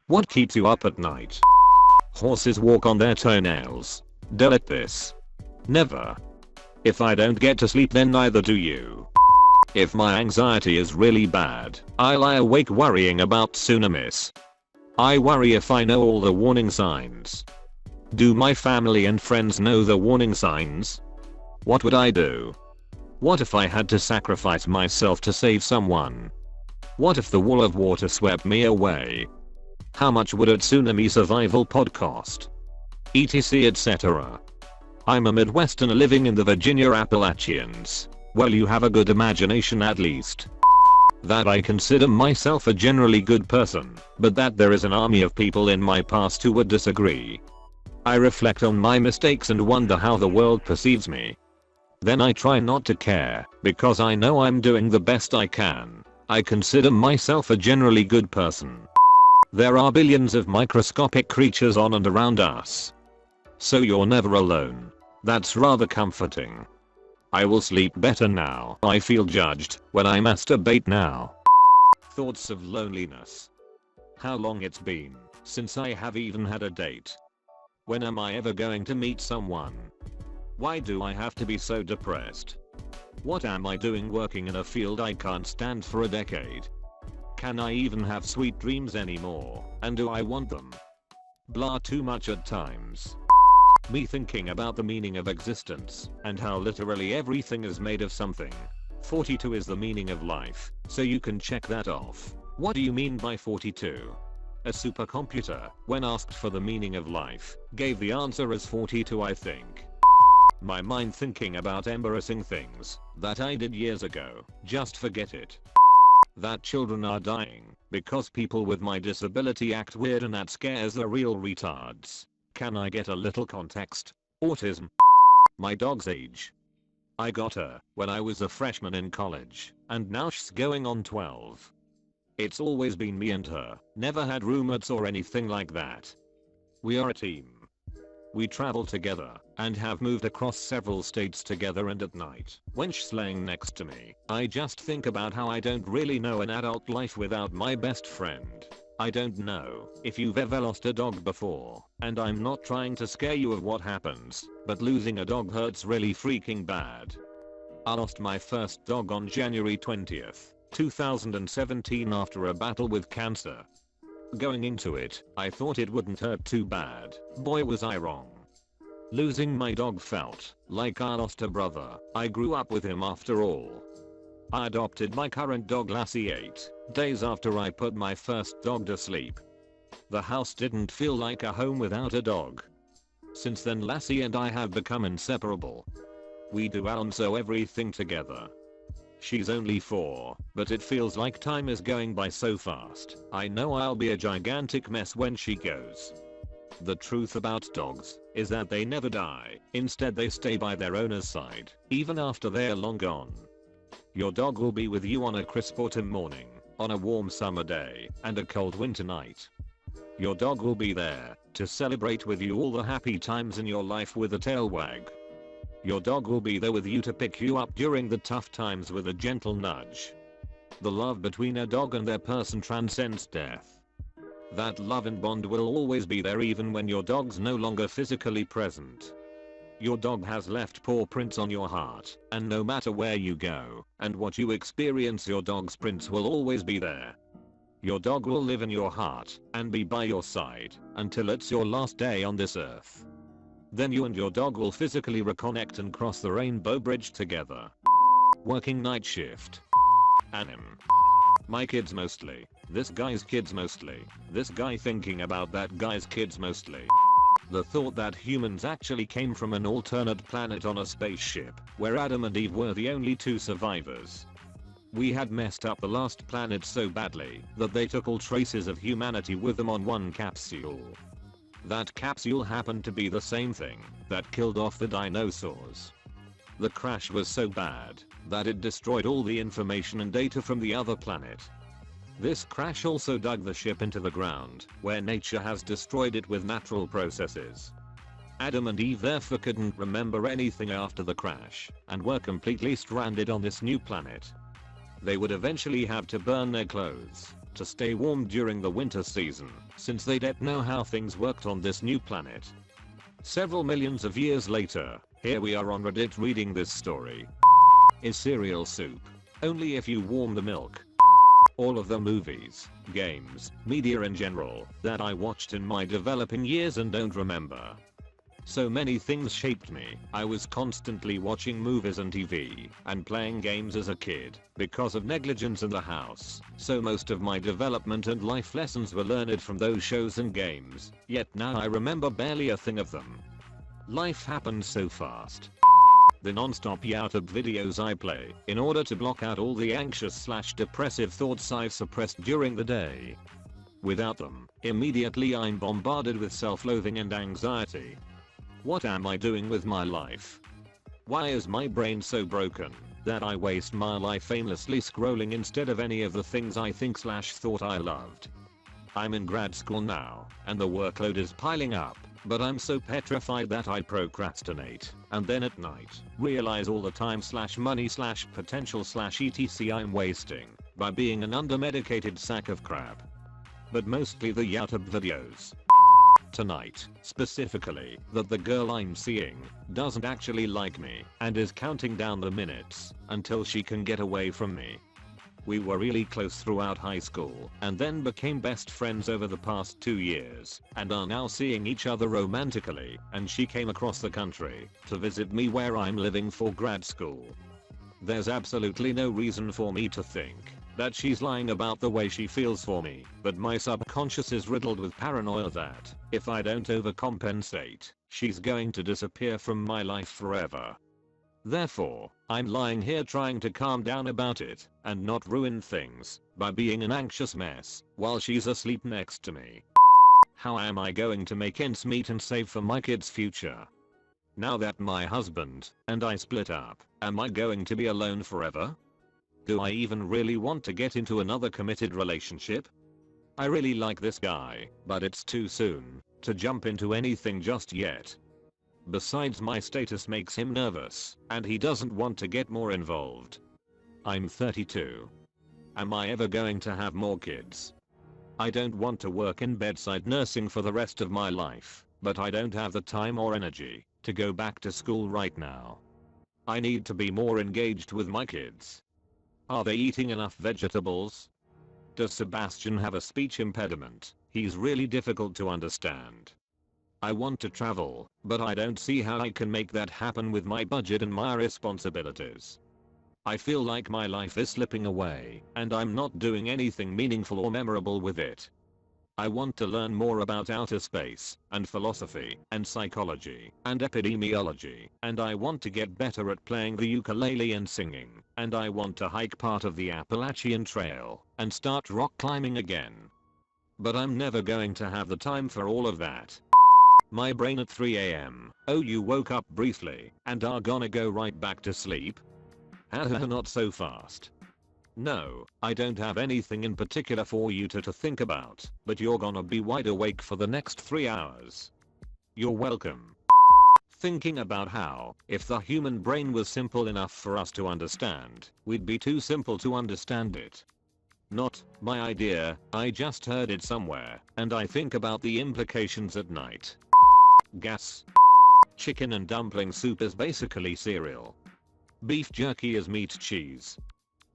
What keeps you up at night? Horses walk on their toenails. Delete this. Never. If I don't get to sleep, then neither do you. If my anxiety is really bad, I lie awake worrying about tsunamis. I worry if I know all the warning signs. Do my family and friends know the warning signs? What would I do? What if I had to sacrifice myself to save someone? What if the wall of water swept me away? How much would a tsunami survival pod cost? etc etc. I'm a Midwesterner living in the Virginia Appalachians. Well, you have a good imagination at least. That I consider myself a generally good person, but that there is an army of people in my past who would disagree. I reflect on my mistakes and wonder how the world perceives me. Then I try not to care, because I know I'm doing the best I can. I consider myself a generally good person. There are billions of microscopic creatures on and around us. So you're never alone. That's rather comforting. I will sleep better now. I feel judged when I masturbate now. Thoughts of loneliness. How long it's been since I have even had a date. When am I ever going to meet someone? Why do I have to be so depressed? What am I doing working in a field I can't stand for a decade? Can I even have sweet dreams anymore? And do I want them? Blah, too much at times. Me thinking about the meaning of existence and how literally everything is made of something. 42 is the meaning of life, so you can check that off. What do you mean by 42? A supercomputer, when asked for the meaning of life, gave the answer as 42, I think. My mind thinking about embarrassing things that I did years ago. Just forget it. That children are dying because people with my disability act weird, and that scares the real retards. Can I get a little context? Autism. My dog's age. I got her when I was a freshman in college, and now she's going on 12. It's always been me and her, never had roommates or anything like that. We are a team. We travel together and have moved across several states together, and at night, when she's laying next to me, I just think about how I don't really know an adult life without my best friend. I don't know if you've ever lost a dog before, and I'm not trying to scare you of what happens, but losing a dog hurts really freaking bad. I lost my first dog on January 20th, 2017 after a battle with cancer. Going into it, I thought it wouldn't hurt too bad. Boy, was I wrong. Losing my dog felt like I lost a brother. I grew up with him after all. I adopted my current dog Lassie 8 days after I put my first dog to sleep. The house didn't feel like a home without a dog. Since then, Lassie and I have become inseparable. We do almost everything together. She's only 4, but it feels like time is going by so fast. I know I'll be a gigantic mess when she goes. The truth about dogs is that they never die. Instead, they stay by their owner's side, even after they're long gone. Your dog will be with you on a crisp autumn morning, on a warm summer day, and a cold winter night. Your dog will be there to celebrate with you all the happy times in your life with a tail wag. Your dog will be there with you to pick you up during the tough times with a gentle nudge. The love between a dog and their person transcends death. That love and bond will always be there even when your dog's no longer physically present. Your dog has left paw prints on your heart, and no matter where you go and what you experience, your dog's prints will always be there. Your dog will live in your heart and be by your side until it's your last day on this earth. Then you and your dog will physically reconnect and cross the rainbow bridge together. Working night shift. Anim. My kids mostly. This guy's kids mostly. This guy thinking about that guy's kids mostly. The thought that humans actually came from an alternate planet on a spaceship, where Adam and Eve were the only 2 survivors. We had messed up the last planet so badly that they took all traces of humanity with them on one capsule. That capsule happened to be the same thing that killed off the dinosaurs. The crash was so bad that it destroyed all the information and data from the other planet. This crash also dug the ship into the ground, where nature has destroyed it with natural processes. Adam and Eve therefore couldn't remember anything after the crash, and were completely stranded on this new planet. They would eventually have to burn their clothes to stay warm during the winter season, since they didn't know how things worked on this new planet. Several millions of years later, here we are on Reddit reading this story. Is cereal soup? Only if you warm the milk. All of the movies, games, media in general, that I watched in my developing years and don't remember. So many things shaped me. I was constantly watching movies and TV, and playing games as a kid, because of negligence in the house, so most of my development and life lessons were learned from those shows and games, yet now I remember barely a thing of them. Life happens so fast. The non-stop YouTube videos I play, in order to block out all the anxious/depressive thoughts I've suppressed during the day. Without them, immediately I'm bombarded with self-loathing and anxiety. What am I doing with my life? Why is my brain so broken that I waste my life aimlessly scrolling instead of any of the things I think/thought I loved? I'm in grad school now, and the workload is piling up, but I'm so petrified that I procrastinate, and then at night, realize all the time/money/potential/etc I'm wasting by being an undermedicated sack of crap. But mostly the YouTube videos. Tonight, specifically, that the girl I'm seeing doesn't actually like me and is counting down the minutes until she can get away from me. We were really close throughout high school and then became best friends over the past 2 years and are now seeing each other romantically, and she came across the country to visit me where I'm living for grad school. There's absolutely no reason for me to think that she's lying about the way she feels for me, but my subconscious is riddled with paranoia that, if I don't overcompensate, she's going to disappear from my life forever. Therefore, I'm lying here trying to calm down about it and not ruin things by being an anxious mess while she's asleep next to me. How am I going to make ends meet and save for my kids' future? Now that my husband and I split up, am I going to be alone forever? Do I even really want to get into another committed relationship? I really like this guy, but it's too soon to jump into anything just yet. Besides, my status makes him nervous, and he doesn't want to get more involved. I'm 32. Am I ever going to have more kids? I don't want to work in bedside nursing for the rest of my life, but I don't have the time or energy to go back to school right now. I need to be more engaged with my kids. Are they eating enough vegetables? Does Sebastian have a speech impediment? He's really difficult to understand. I want to travel, but I don't see how I can make that happen with my budget and my responsibilities. I feel like my life is slipping away, and I'm not doing anything meaningful or memorable with it. I want to learn more about outer space, and philosophy, and psychology, and epidemiology, and I want to get better at playing the ukulele and singing, and I want to hike part of the Appalachian Trail, and start rock climbing again. But I'm never going to have the time for all of that. My brain at 3 AM. Oh, you woke up briefly, and are gonna go right back to sleep? Haha, not so fast. No, I don't have anything in particular for you to think about, but you're gonna be wide awake for the next 3 hours. You're welcome. Thinking about how, if the human brain was simple enough for us to understand, we'd be too simple to understand it. Not my idea, I just heard it somewhere, and I think about the implications at night. Gas. Chicken and dumpling soup is basically cereal. Beef jerky is meat cheese.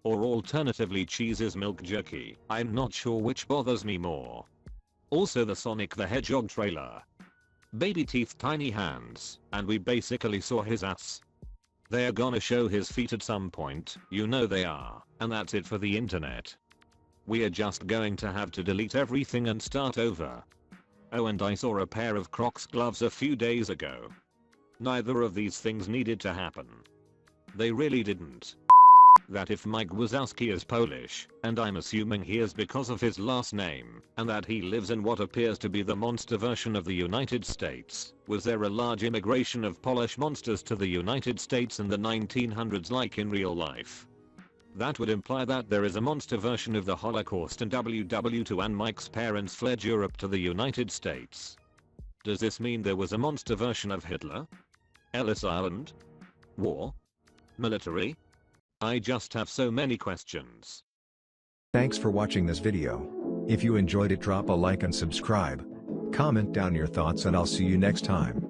Or alternatively cheese is milk jerky. I'm not sure which bothers me more. Also the Sonic the Hedgehog trailer. Baby teeth, tiny hands, and we basically saw his ass. They're gonna show his feet at some point, you know they are, and that's it for the internet. We are just going to have to delete everything and start over. Oh, and I saw a pair of Crocs gloves a few days ago. Neither of these things needed to happen. They really didn't. That if Mike Wazowski is Polish, and I'm assuming he is because of his last name, and that he lives in what appears to be the monster version of the United States, was there a large immigration of Polish monsters to the United States in the 1900s like in real life? That would imply that there is a monster version of the Holocaust in WW2 and Mike's parents fled Europe to the United States. Does this mean there was a monster version of Hitler? Ellis Island? War? Military? I just have so many questions. Thanks for watching this video. If you enjoyed it, drop a like and subscribe. Comment down your thoughts and I'll see you next time.